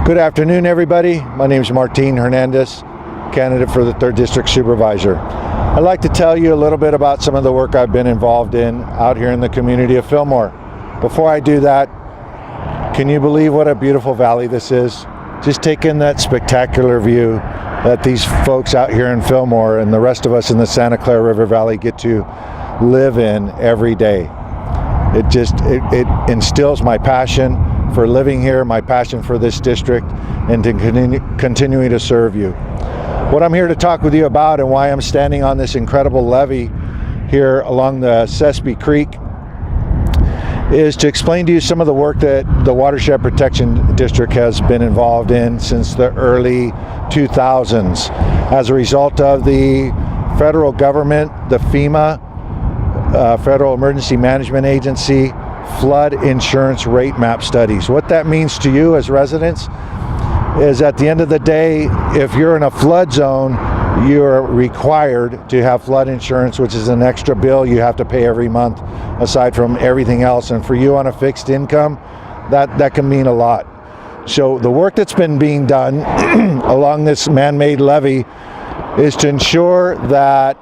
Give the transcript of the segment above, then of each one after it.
Good afternoon, everybody. My name is Martin Hernandez, candidate for the 3rd District Supervisor. I'd like to tell you a little bit about some of the work I've been involved in out here in the community of Fillmore. Before I do that, can you believe what a beautiful valley this is? Just take in that spectacular view that these folks out here in Fillmore and the rest of us in the Santa Clara River Valley get to live in every day. It instills my passion for living here, my passion for this district, and to continuing to serve you. What I'm here to talk with you about and why I'm standing on this incredible levee here along the Sespe Creek is to explain to you some of the work that the Watershed Protection District has been involved in since the early 2000s as a result of the federal government, the FEMA, Federal Emergency Management Agency, flood insurance rate map studies. What that means to you as residents is at the end of the day, if you're in a flood zone, you're required to have flood insurance, which is an extra bill you have to pay every month aside from everything else. And for you on a fixed income, that can mean a lot. So the work that's been being done along this man-made levee is to ensure that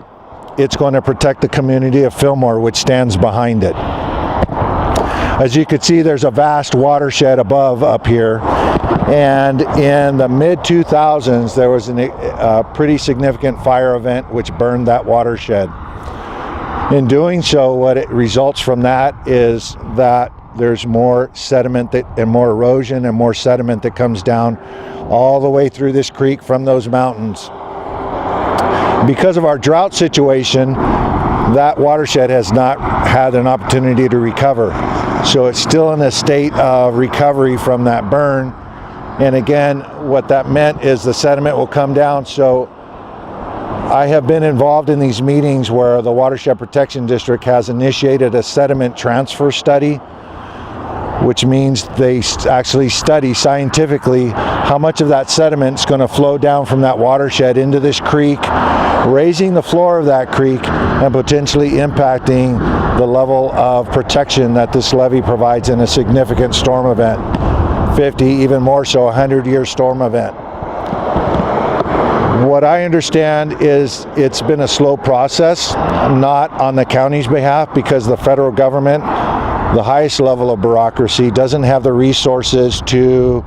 it's going to protect the community of Fillmore, which stands behind it. As you can see, there's a vast watershed above up here, and in the mid-2000s there was a pretty significant fire event which burned that watershed. In doing so, what it results from that is that there's more sediment and more erosion and more sediment that comes down all the way through this creek from those mountains. Because of our drought situation, that watershed has not had an opportunity to recover. So it's still in a state of recovery from that burn. And again, what that meant is the sediment will come down. So I have been involved in these meetings where the Watershed Protection District has initiated a sediment transfer study, which means they actually study scientifically how much of that sediment is going to flow down from that watershed into this creek, raising the floor of that creek and potentially impacting the level of protection that this levee provides in a significant storm event, 50, even more so, 100-year storm event. What I understand is it's been a slow process, not on the county's behalf, because the federal government, the highest level of bureaucracy, doesn't have the resources to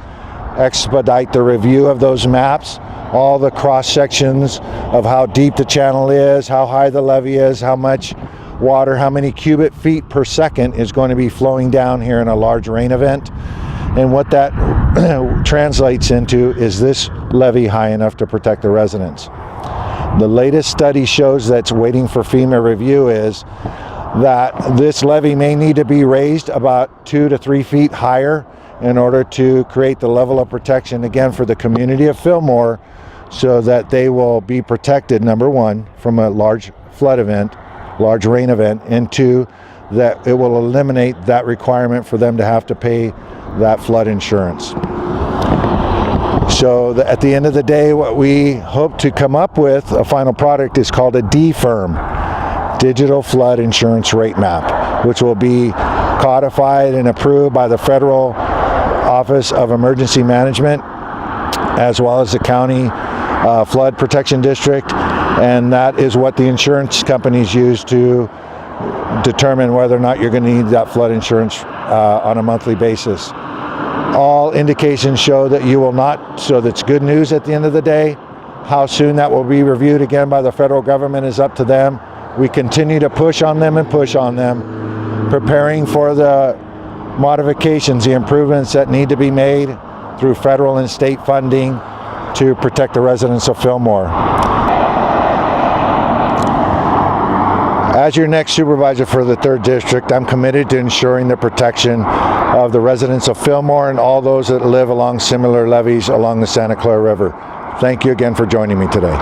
expedite the review of those maps, all the cross sections of how deep the channel is, how high the levee is, how much water, how many cubic feet per second is going to be flowing down here in a large rain event. And what that translates into is this levee high enough to protect the residents. The latest study shows that's waiting for FEMA review is that this levee may need to be raised about 2 to 3 feet higher in order to create the level of protection, again, for the community of Fillmore, so that they will be protected, number one, from a large flood event, large rain event, and two, that it will eliminate that requirement for them to have to pay that flood insurance. So at the end of the day, what we hope to come up with, a final product, is called a DFIRM, Digital Flood Insurance Rate Map, which will be codified and approved by the Federal Office of Emergency Management, as well as the County Flood Protection District, and that is what the insurance companies use to determine whether or not you're going to need that flood insurance on a monthly basis. All indications show that you will not, so that's good news at the end of the day. How soon that will be reviewed again by the federal government is up to them. We continue to push on them and push on them, preparing for the modifications, the improvements that need to be made through federal and state funding to protect the residents of Fillmore. As your next supervisor for the 3rd District, I'm committed to ensuring the protection of the residents of Fillmore and all those that live along similar levees along the Santa Clara River. Thank you again for joining me today.